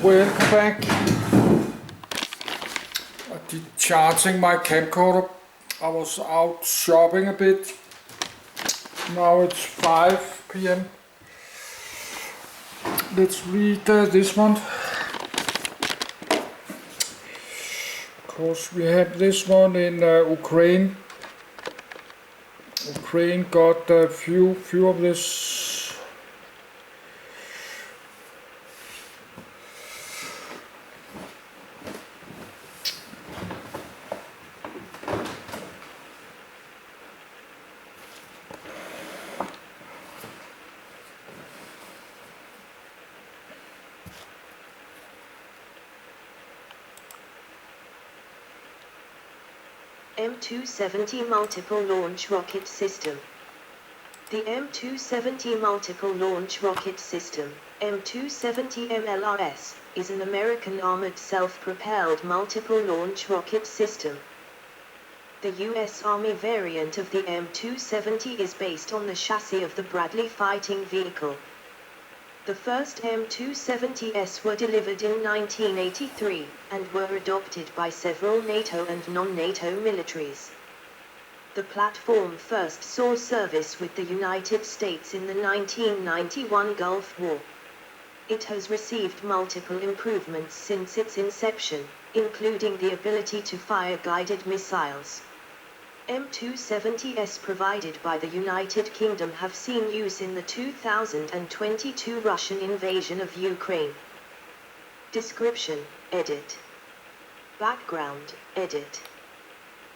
Welcome back. Charging my camcorder. I was out shopping a bit. Now it's 5 p.m. Let's read this one. Of course, we have this one in Ukraine. Ukraine got a few of this. M270 Multiple Launch Rocket System. The M270 Multiple Launch Rocket System, M270 MLRS, is an American armored self-propelled multiple launch rocket system. The U.S. Army variant of the M270 is based on the chassis of the Bradley fighting vehicle. The first M270s were delivered in 1983, and were adopted by several NATO and non-NATO militaries. The platform first saw service with the United States in the 1991 Gulf War. It has received multiple improvements since its inception, including the ability to fire guided missiles. M270s provided by the United Kingdom have seen use in the 2022 Russian invasion of Ukraine. Description, edit. Background, edit.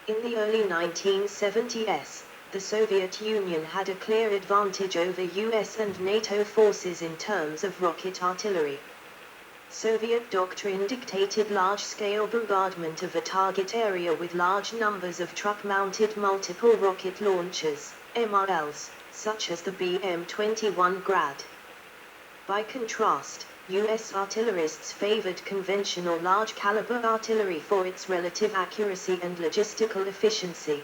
In the early 1970s, the Soviet Union had a clear advantage over US and NATO forces in terms of rocket artillery. Soviet doctrine dictated large-scale bombardment of a target area with large numbers of truck-mounted multiple rocket launchers, MRLs, such as the BM-21 Grad. By contrast, US artillerists favored conventional large-caliber artillery for its relative accuracy and logistical efficiency.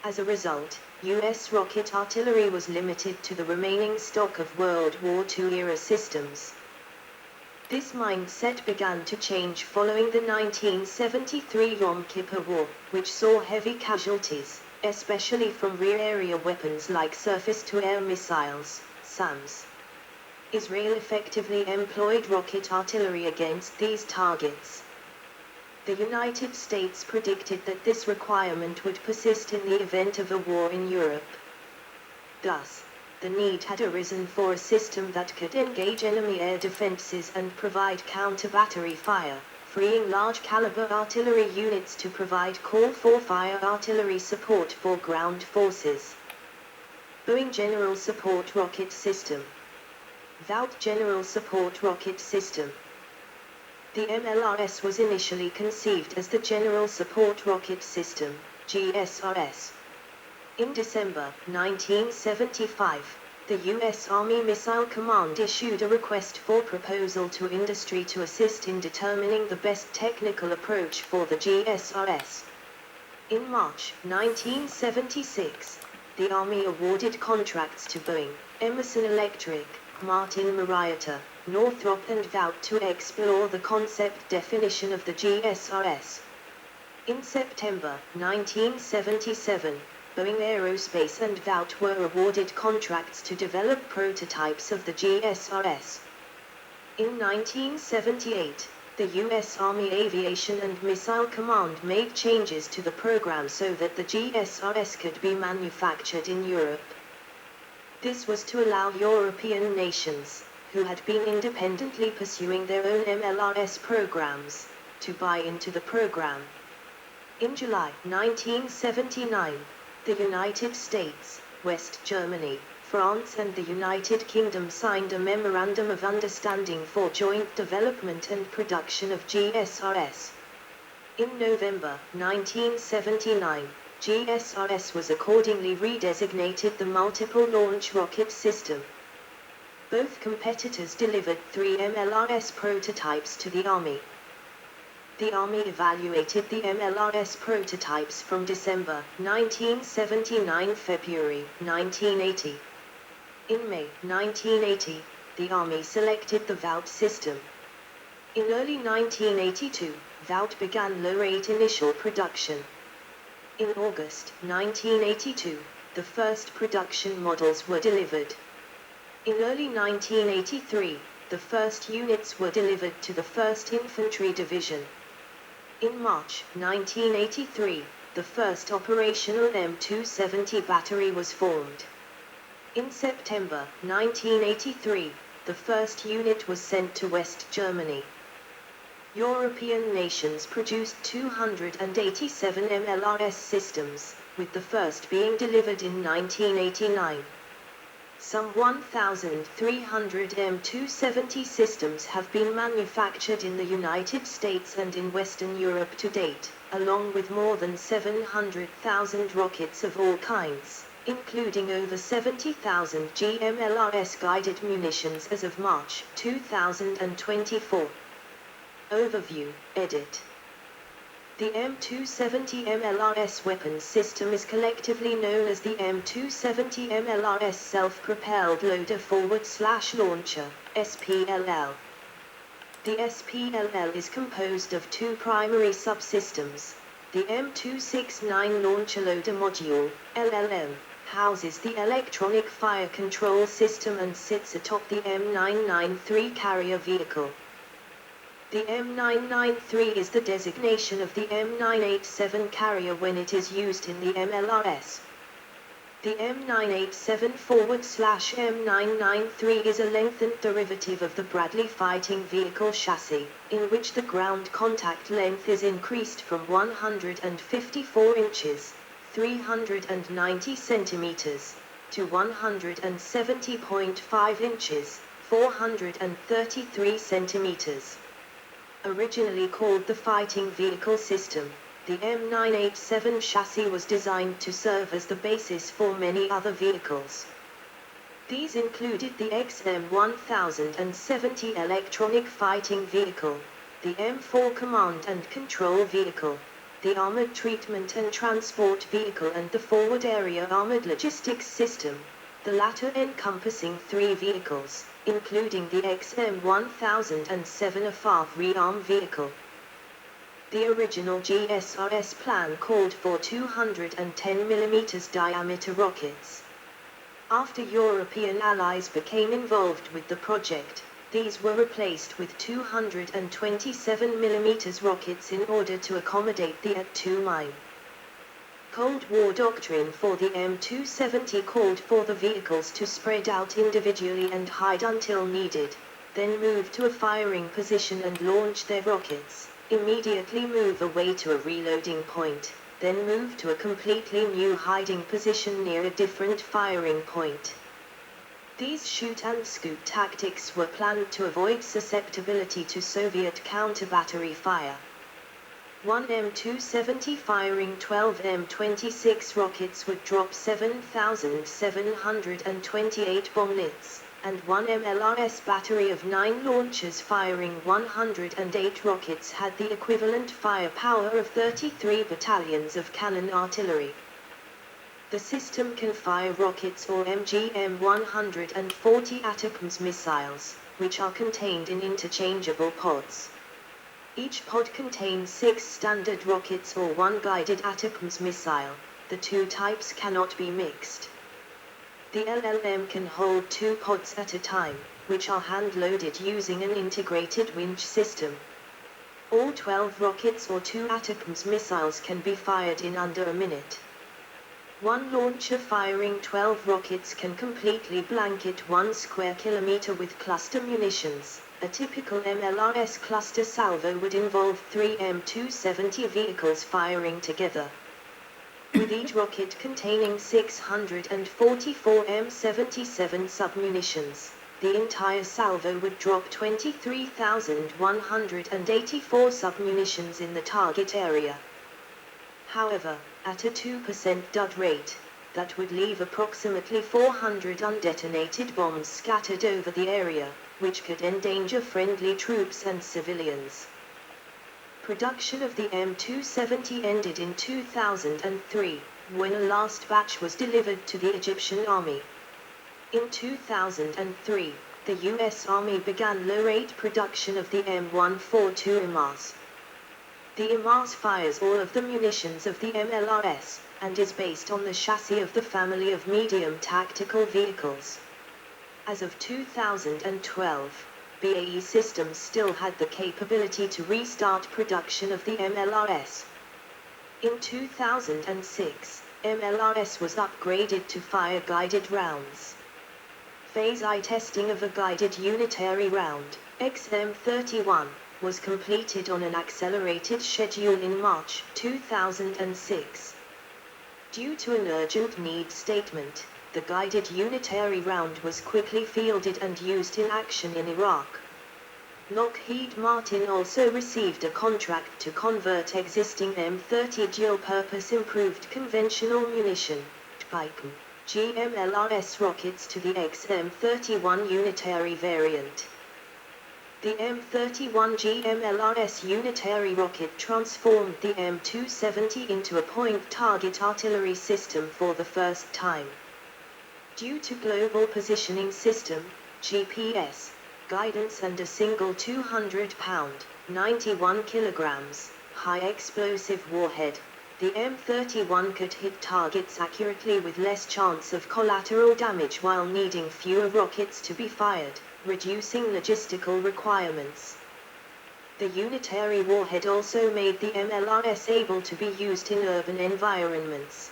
As a result, US rocket artillery was limited to the remaining stock of World War II-era systems. This mindset began to change following the 1973 Yom Kippur War, which saw heavy casualties, especially from rear-area weapons like surface-to-air missiles, SAMs. Israel effectively employed rocket artillery against these targets. The United States predicted that this requirement would persist in the event of a war in Europe. Thus, the need had arisen for a system that could engage enemy air defenses and provide counter-battery fire, freeing large-caliber artillery units to provide call-for-fire artillery support for ground forces. Boeing General Support Rocket System. Vought General Support Rocket System. The MLRS was initially conceived as the General Support Rocket System, GSRS. In December 1975, the U.S. Army Missile Command issued a request for proposal to industry to assist in determining the best technical approach for the GSRS. In March 1976, the Army awarded contracts to Boeing, Emerson Electric, Martin Marietta, Northrop and Vought to explore the concept definition of the GSRS. In September 1977, Boeing Aerospace and Vought were awarded contracts to develop prototypes of the GSRS. In 1978, the U.S. Army Aviation and Missile Command made changes to the program so that the GSRS could be manufactured in Europe. This was to allow European nations, who had been independently pursuing their own MLRS programs, to buy into the program. In July 1979, the United States, West Germany, France and the United Kingdom signed a Memorandum of Understanding for joint development and production of GSRS. In November 1979, GSRS was accordingly redesignated the Multiple Launch Rocket System. Both competitors delivered 3 MLRS prototypes to the Army. The Army evaluated the MLRS prototypes from December 1979 to February 1980. In May 1980, the Army selected the Vought system. In early 1982, Vought began low-rate initial production. In August 1982, the first production models were delivered. In early 1983, the first units were delivered to the 1st Infantry Division. In March 1983, the first operational M270 battery was formed. In September 1983, the first unit was sent to West Germany. European nations produced 287 MLRS systems, with the first being delivered in 1989. Some 1,300 M270 systems have been manufactured in the United States and in Western Europe to date, along with more than 700,000 rockets of all kinds, including over 70,000 GMLRS guided munitions as of March 2024. Overview, edit. The M270 MLRS weapons system is collectively known as the M270 MLRS Self-Propelled Loader Forward/Launcher, SPLL. The SPLL is composed of two primary subsystems. The M269 Launcher Loader Module, LLM, houses the electronic fire control system and sits atop the M993 carrier vehicle. The M993 is the designation of the M987 carrier when it is used in the MLRS. The M987/M993 is a lengthened derivative of the Bradley fighting vehicle chassis, in which the ground contact length is increased from 154 inches, 390 centimeters, to 170.5 inches, 433 centimeters. Originally called the Fighting Vehicle System, the M987 chassis was designed to serve as the basis for many other vehicles. These included the XM1070 Electronic Fighting Vehicle, the M4 Command and Control Vehicle, the Armored Treatment and Transport Vehicle and the Forward Area Armored Logistics System, the latter encompassing 3 vehicles, including the XM1007 AFAV rearm vehicle. The original GSRS plan called for 210 mm diameter rockets. After European allies became involved with the project, these were replaced with 227 mm rockets in order to accommodate the At-2 mine. Cold War doctrine for the M270 called for the vehicles to spread out individually and hide until needed, then move to a firing position and launch their rockets, immediately move away to a reloading point, then move to a completely new hiding position near a different firing point. These shoot-and-scoot tactics were planned to avoid susceptibility to Soviet counter-battery fire. One M270 firing 12 M26 rockets would drop 7,728 bomblets, and one MLRS battery of 9 launchers firing 108 rockets had the equivalent firepower of 33 battalions of cannon artillery. The system can fire rockets or MGM-140 ATACMS missiles, which are contained in interchangeable pods. Each pod contains 6 standard rockets or 1 guided ATACMS missile. The 2 types cannot be mixed. The LLM can hold 2 pods at a time, which are hand-loaded using an integrated winch system. All 12 rockets or 2 ATACMS missiles can be fired in under a minute. One launcher firing 12 rockets can completely blanket 1 square kilometer with cluster munitions. A typical MLRS cluster salvo would involve 3 M270 vehicles firing together, with each rocket containing 644 M77 submunitions. The entire salvo would drop 23,184 submunitions in the target area. However, at a 2% dud rate, that would leave approximately 400 undetonated bombs scattered over the area, which could endanger friendly troops and civilians. Production of the M270 ended in 2003, when a last batch was delivered to the Egyptian army. In 2003, the U.S. Army began low-rate production of the M142 HIMARS. The HIMARS fires all of the munitions of the MLRS, and is based on the chassis of the family of medium tactical vehicles. As of 2012, BAE Systems still had the capability to restart production of the MLRS. In 2006, MLRS was upgraded to fire guided rounds. Phase I testing of a guided unitary round, XM31, was completed on an accelerated schedule in March 2006. Due to an urgent need statement, the guided unitary round was quickly fielded and used in action in Iraq. Lockheed Martin also received a contract to convert existing M30 dual-purpose improved conventional munition GMLRS rockets to the XM31 unitary variant. The M31 GMLRS unitary rocket transformed the M270 into a point-target artillery system for the first time. Due to Global Positioning System, GPS, guidance and a single 200-pound, 91 kilograms, high-explosive warhead, the M31 could hit targets accurately with less chance of collateral damage while needing fewer rockets to be fired, reducing logistical requirements. The unitary warhead also made the MLRS able to be used in urban environments.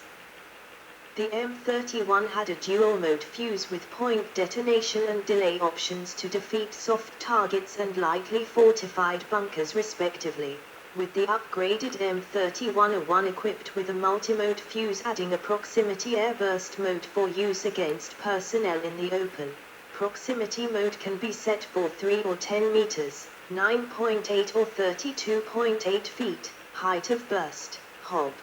The M31 had a dual-mode fuse with point detonation and delay options to defeat soft targets and lightly fortified bunkers respectively, with the upgraded M31A1 equipped with a multimode fuse adding a proximity airburst mode for use against personnel in the open. Proximity mode can be set for 3 or 10 meters, 9.8 or 32.8 feet, height of burst, HOB.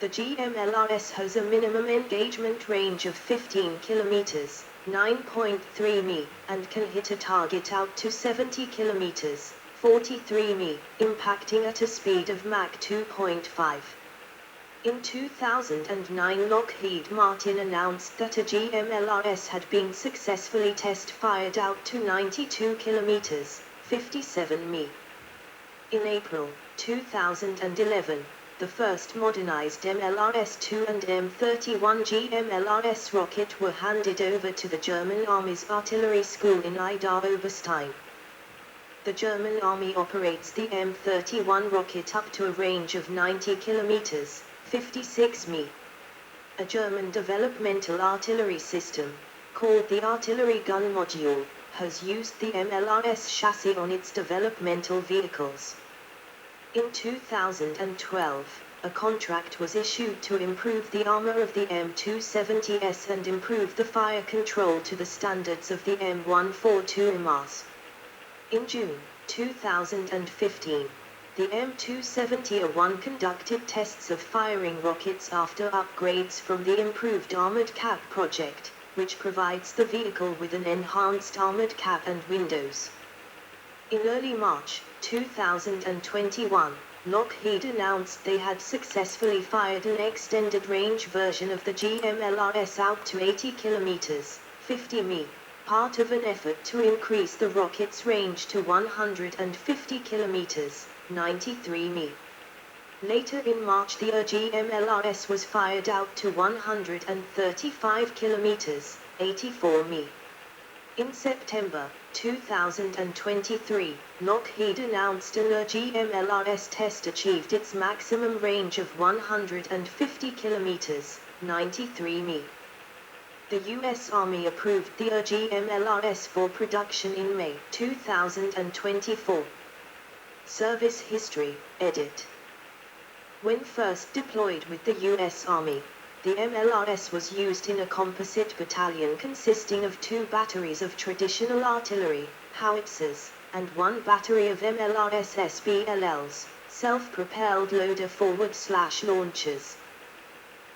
The GMLRS has a minimum engagement range of 15 kilometers, 9.3 mi, and can hit a target out to 70 kilometers, 43 mi, impacting at a speed of Mach 2.5. In 2009, Lockheed Martin announced that a GMLRS had been successfully test-fired out to 92 kilometers, 57 mi. In April 2011, the first modernized MLRS-2 and M31 GMLRS rocket were handed over to the German Army's artillery school in Ida Oberstein. The German Army operates the M31 rocket up to a range of 90 kilometers, 56 mi. A German developmental artillery system, called the Artillery Gun Module, has used the MLRS chassis on its developmental vehicles. In 2012, a contract was issued to improve the armor of the M270S and improve the fire control to the standards of the M142 HIMARS. In June 2015, the M270A1 conducted tests of firing rockets after upgrades from the improved armored cap project, which provides the vehicle with an enhanced armored cap and windows. In early March 2021, Lockheed announced they had successfully fired an extended-range version of the GMLRS out to 80 kilometers, 50 mi, part of an effort to increase the rocket's range to 150 kilometers, 93 mi. Later in March, the GMLRS was fired out to 135 kilometers, 84 mi. In September 2023, Lockheed announced an GMLRS test achieved its maximum range of 150 kilometers, 93 mi. The U.S. Army approved the GMLRS for production in May 2024. Service history, edit. When first deployed with the U.S. Army, the MLRS was used in a composite battalion consisting of 2 batteries of traditional artillery, howitzers, and 1 battery of MLRS SBLLs, self-propelled loader forward/launchers.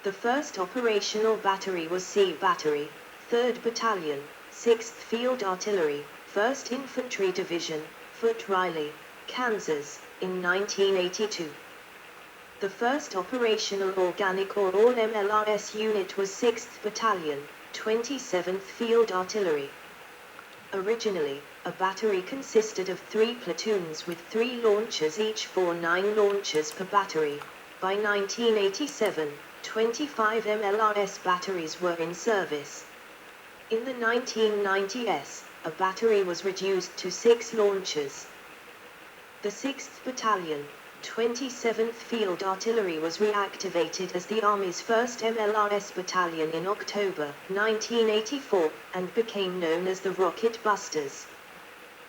The first operational battery was C Battery, 3rd Battalion, 6th Field Artillery, 1st Infantry Division, Fort Riley, Kansas, in 1982. The first operational organic or all MLRS unit was 6th Battalion, 27th Field Artillery. Originally, a battery consisted of 3 platoons with 3 launchers each for 9 launchers per battery. By 1987, 25 MLRS batteries were in service. In the 1990s, a battery was reduced to 6 launchers. The 6th Battalion, 27th Field Artillery was reactivated as the Army's first MLRS battalion in October 1984, and became known as the Rocket Busters.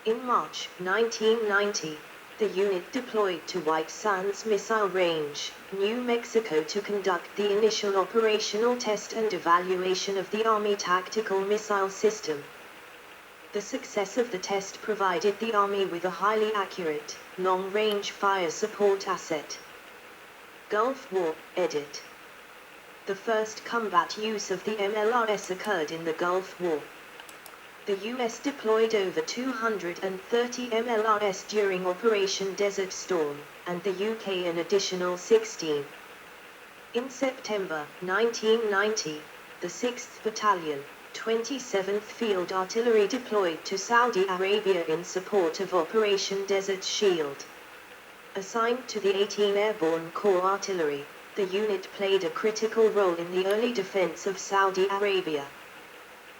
In March 1990, the unit deployed to White Sands Missile Range, New Mexico to conduct the initial operational test and evaluation of the Army Tactical Missile System. The success of the test provided the Army with a highly accurate, long-range fire support asset. Gulf War, edit. The first combat use of the MLRS occurred in the Gulf War. The US deployed over 230 MLRS during Operation Desert Storm, and the UK an additional 16. In September 1990, the 6th Battalion, 27th Field Artillery deployed to Saudi Arabia in support of Operation Desert Shield. Assigned to the 18 Airborne Corps Artillery, the unit played a critical role in the early defense of Saudi Arabia.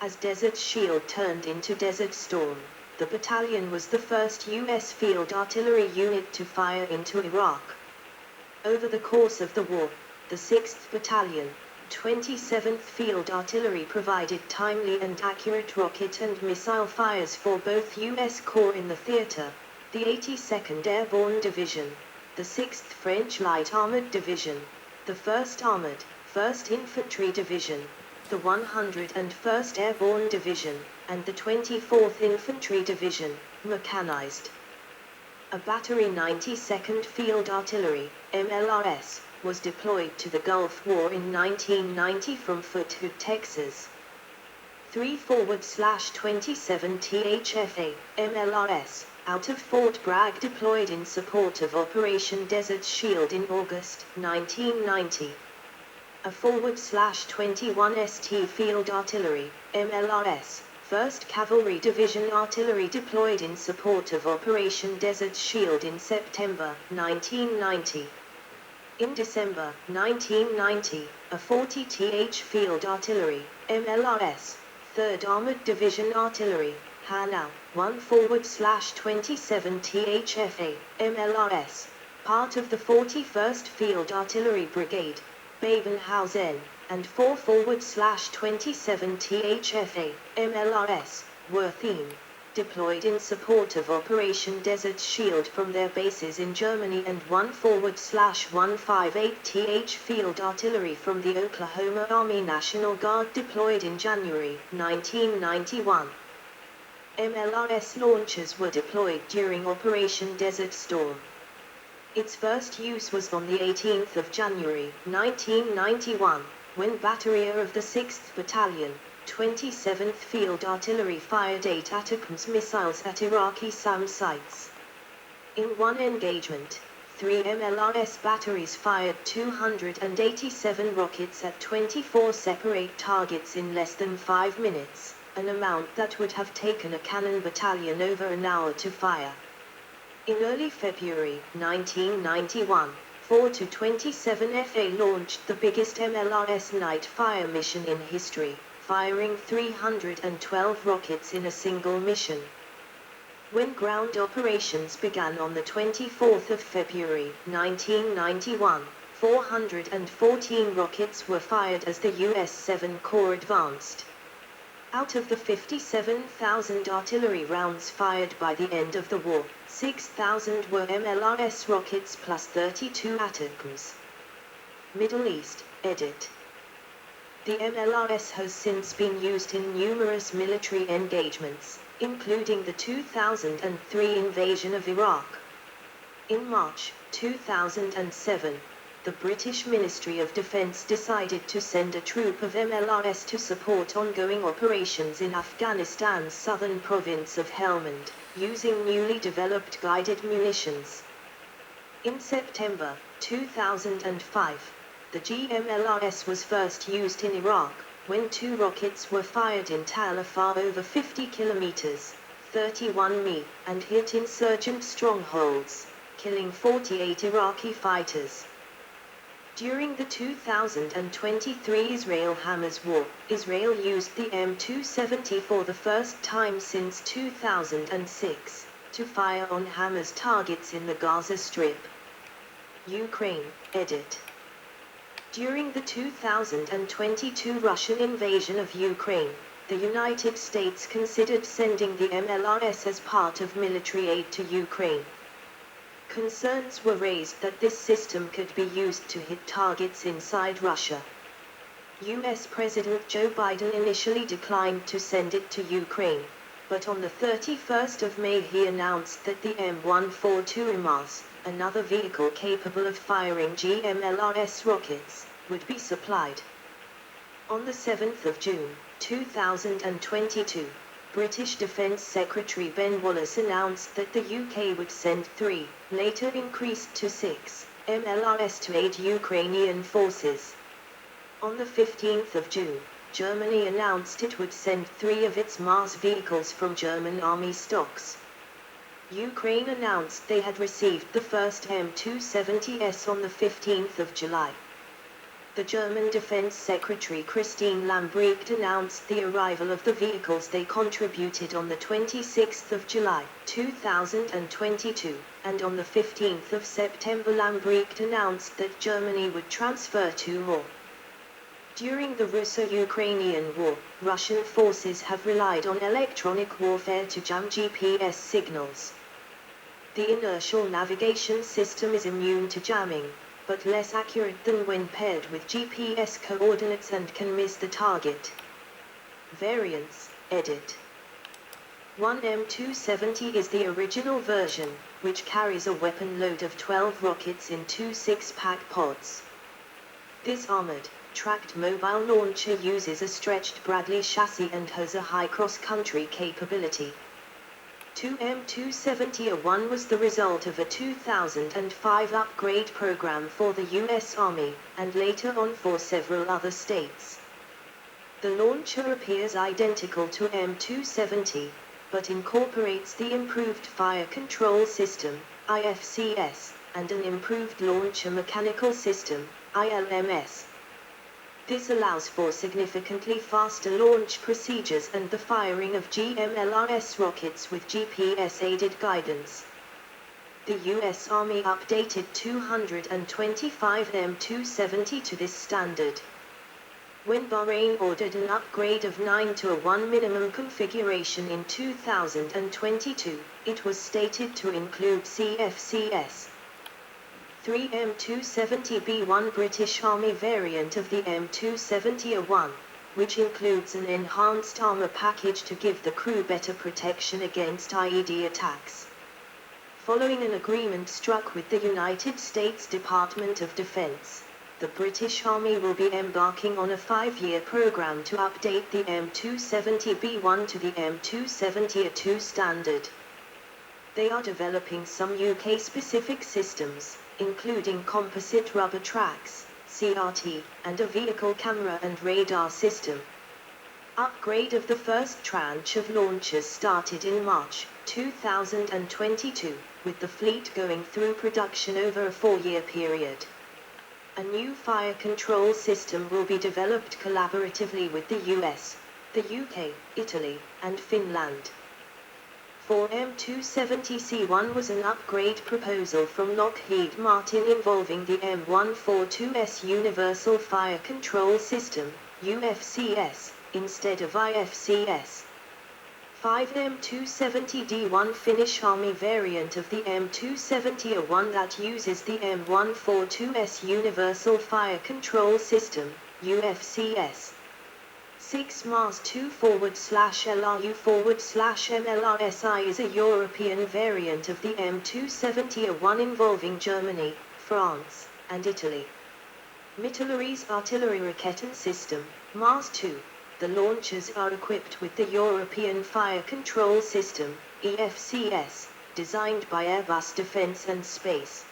As Desert Shield turned into Desert Storm, the battalion was the first U.S. field artillery unit to fire into Iraq. Over the course of the war, the 6th Battalion, 27th Field Artillery provided timely and accurate rocket and missile fires for both U.S. Corps in the theater, the 82nd Airborne Division, the 6th French Light Armored Division, the 1st Armored, 1st Infantry Division, the 101st Airborne Division, and the 24th Infantry Division, mechanized. A battery 92nd Field Artillery, MLRS, was deployed to the Gulf War in 1990 from Fort Hood, Texas. 3/27 THFA, MLRS, out of Fort Bragg deployed in support of Operation Desert Shield in August 1990. A /21 ST Field Artillery, MLRS, 1st Cavalry Division Artillery deployed in support of Operation Desert Shield in September 1990. In December 1990, a 40 TH Field Artillery, MLRS, 3rd Armored Division Artillery, Hanau, 1/27 THFA, MLRS, part of the 41st Field Artillery Brigade, Babenhausen, and 4/27 THFA, MLRS, Worthing, deployed in support of Operation Desert Shield from their bases in Germany, and 1/158 TH Field Artillery from the Oklahoma Army National Guard deployed in January 1991. MLRS launchers were deployed during Operation Desert Storm. Its first use was on the 18th of January 1991, when Batteria of the 6th Battalion, 27th Field Artillery fired 8 ATACMS missiles at Iraqi SAM sites. In one engagement, 3 MLRS batteries fired 287 rockets at 24 separate targets in less than 5 minutes, an amount that would have taken a cannon battalion over an hour to fire. In early February 1991, 4-27FA launched the biggest MLRS night fire mission in history, firing 312 rockets in a single mission. When ground operations began on the 24th of February 1991, 414 rockets were fired as the US 7 Corps advanced. Out of the 57,000 artillery rounds fired by the end of the war, 6,000 were MLRS rockets plus 32 ATACMS. Middle East, edit. The MLRS has since been used in numerous military engagements, including the 2003 invasion of Iraq. In March 2007, the British Ministry of Defence decided to send a troop of MLRS to support ongoing operations in Afghanistan's southern province of Helmand, using newly developed guided munitions. In September 2005, the GMLRS was first used in Iraq, when 2 rockets were fired in Tal Afar over 50 kilometers, 31 mi, and hit insurgent strongholds, killing 48 Iraqi fighters. During the 2023 Israel-Hamas war, Israel used the M270 for the first time since 2006, to fire on Hamas targets in the Gaza Strip. Ukraine, edit. During the 2022 Russian invasion of Ukraine, the United States considered sending the MLRS as part of military aid to Ukraine. Concerns were raised that this system could be used to hit targets inside Russia. US President Joe Biden initially declined to send it to Ukraine, but on the 31st of May he announced that the M142 HIMARS, another vehicle capable of firing GMLRS rockets, would be supplied. On the 7th of June, 2022, British Defence Secretary Ben Wallace announced that the UK would send 3, later increased to 6, MLRS to aid Ukrainian forces. On the 15th of June, Germany announced it would send 3 of its Mars vehicles from German army stocks. Ukraine announced they had received the first M270s on the 15th of July. The German Defense Secretary Christine Lambrecht announced the arrival of the vehicles they contributed on the 26th of July, 2022, and on the 15th of September Lambrecht announced that Germany would transfer 2 more. During the Russo-Ukrainian War, Russian forces have relied on electronic warfare to jam GPS signals. The inertial navigation system is immune to jamming, but less accurate than when paired with GPS coordinates and can miss the target. Variants, edit. 1 M270 is the original version, which carries a weapon load of 12 rockets in 2 6-pack pods. This armored, tracked mobile launcher uses a stretched Bradley chassis and has a high cross-country capability. 2 M270A1 was the result of a 2005 upgrade program for the U.S. Army, and later on for several other states. The launcher appears identical to M270, but incorporates the improved Fire Control System, IFCS, and an improved Launcher Mechanical System, ILMS. This allows for significantly faster launch procedures and the firing of GMLRS rockets with GPS-aided guidance. The U.S. Army updated 225 M270 to this standard. When Bahrain ordered an upgrade of 9 to a 1 minimum configuration in 2022, it was stated to include CFCS. 3 M270B1 British Army variant of the M270A1, which includes an enhanced armor package to give the crew better protection against IED attacks. Following an agreement struck with the United States Department of Defense, the British Army will be embarking on a 5-year program to update the M270B1 to the M270A2 standard. They are developing some UK-specific systems, including composite rubber tracks, CRT, and a vehicle camera and radar system. Upgrade of the first tranche of launchers started in March 2022, with the fleet going through production over a 4-year period. A new fire control system will be developed collaboratively with the US, the UK, Italy, and Finland. For M270C1 was an upgrade proposal from Lockheed Martin involving the M142S Universal Fire Control System, UFCS, instead of IFCS. 5 M270D1 Finnish Army variant of the M270A1 that uses the M142S Universal Fire Control System, UFCS. 6 Mars 2/LRU/MLRSI is a European variant of the M270A1 involving Germany, France, and Italy. Mittleries Artillery Raketen System, Mars 2. The launchers are equipped with the European Fire Control System, EFCS, designed by Airbus Defence and Space.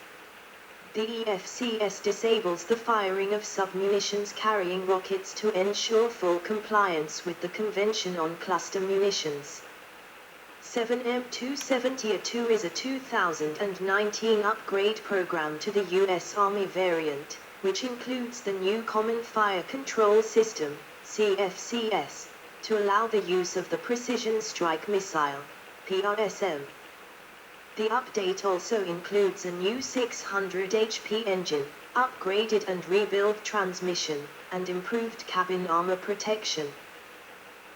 The EFCS disables the firing of submunitions carrying rockets to ensure full compliance with the Convention on Cluster Munitions. 7 M270A2 is a 2019 upgrade program to the U.S. Army variant, which includes the new Common Fire Control System, CFCS, to allow the use of the Precision Strike Missile, PRSM. The update also includes a new 600 HP engine, upgraded and rebuilt transmission, and improved cabin armor protection.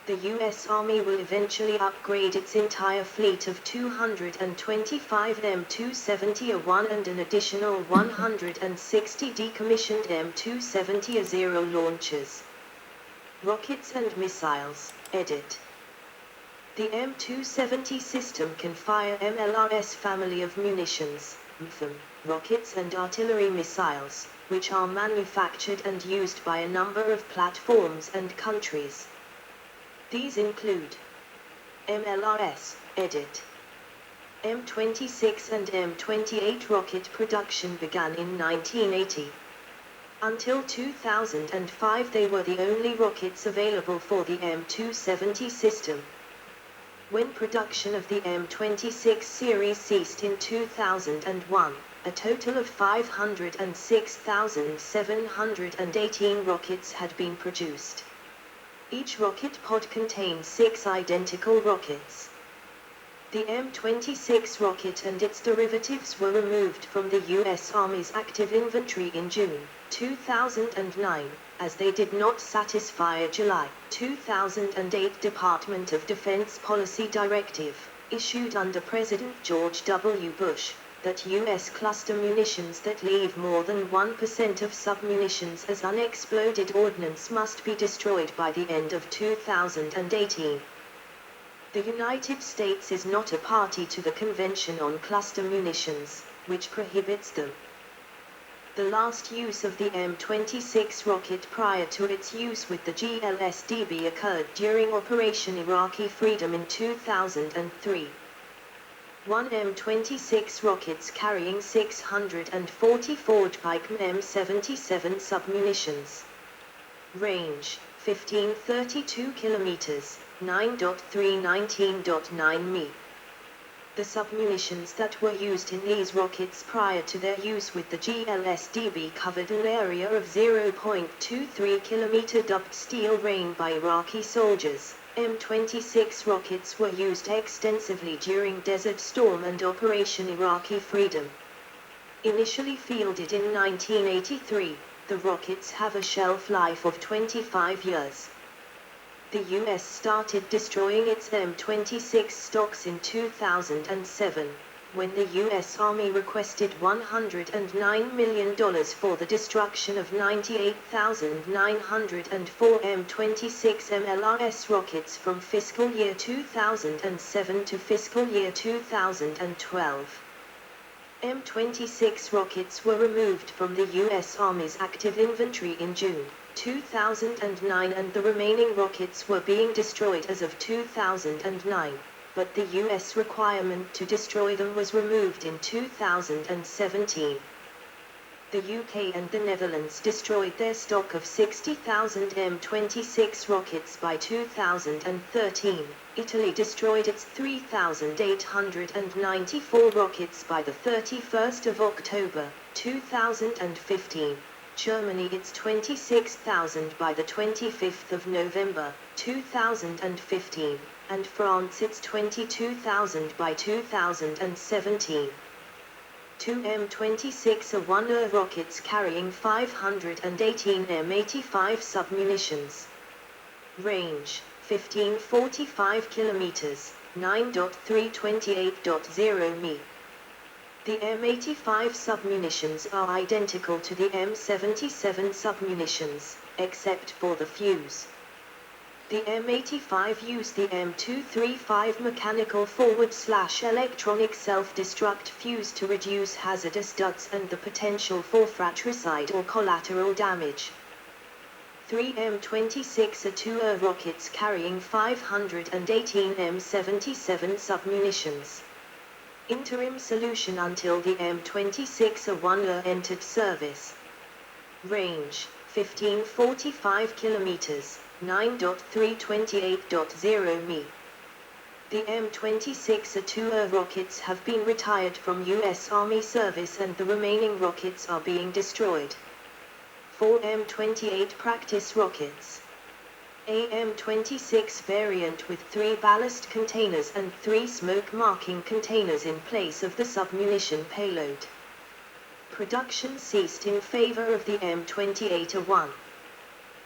The U.S. Army will eventually upgrade its entire fleet of 225 M270A1 and an additional 160 decommissioned M270A0 launchers. Rockets and Missiles, Edit. The M270 system can fire MLRS family of munitions, MFM, rockets and artillery missiles, which are manufactured and used by a number of platforms and countries. These include MLRS, Edit. M26 and M28 rocket production began in 1980. Until 2005 they were the only rockets available for the M270 system. When production of the M26 series ceased in 2001, a total of 506,718 rockets had been produced. Each rocket pod contains 6 identical rockets. The M26 rocket and its derivatives were removed from the U.S. Army's active inventory in June 2009, as they did not satisfy a July 2008 Department of Defense policy directive, issued under President George W. Bush, that U.S. cluster munitions that leave more than 1% of submunitions as unexploded ordnance must be destroyed by the end of 2018. The United States is not a party to the Convention on Cluster Munitions, which prohibits them. The last use of the M26 rocket prior to its use with the GLSDB occurred during Operation Iraqi Freedom in 2003. 1 M26 rockets carrying 640 Forge-Pike M77 submunitions. Range, 1532 km, 9.319.9 mi. The submunitions that were used in these rockets prior to their use with the GLSDB covered an area of 0.23 km dubbed Steel Rain by Iraqi soldiers. M26 rockets were used extensively during Desert Storm and Operation Iraqi Freedom. Initially fielded in 1983, the rockets have a shelf life of 25 years. The U.S. started destroying its M26 stocks in 2007, when the U.S. Army requested $109 million for the destruction of 98,904 M26 MLRS rockets from fiscal year 2007 to fiscal year 2012. M26 rockets were removed from the U.S. Army's active inventory in June 2009 and the remaining rockets were being destroyed as of 2009, but the U.S. requirement to destroy them was removed in 2017. The UK and the Netherlands destroyed their stock of 60,000 M26 rockets by 2013. Italy destroyed its 3,894 rockets by the 31st of October, 2015. Germany its 26,000 by the 25th of November, 2015, and France its 22,000 by 2017. 2 M26A1 rockets carrying 518 M85 submunitions. Range, 1545 km, 9.328.0 mi. The M85 submunitions are identical to the M77 submunitions, except for the fuse. The M85 used the M235 mechanical forward/electronic self-destruct fuse to reduce hazardous duds and the potential for fratricide or collateral damage. 3 M26A2 rockets carrying 518 M77 submunitions. Interim solution until the M26A1 entered service. Range, 1545 kilometers, 9.328.0 mi. The M26A2 rockets have been retired from U.S. Army service and the remaining rockets are being destroyed. 4 M28 practice rockets. A M26 variant with 3 ballast containers and 3 smoke marking containers in place of the submunition payload. Production ceased in favor of the M28A1.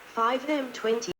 5 M20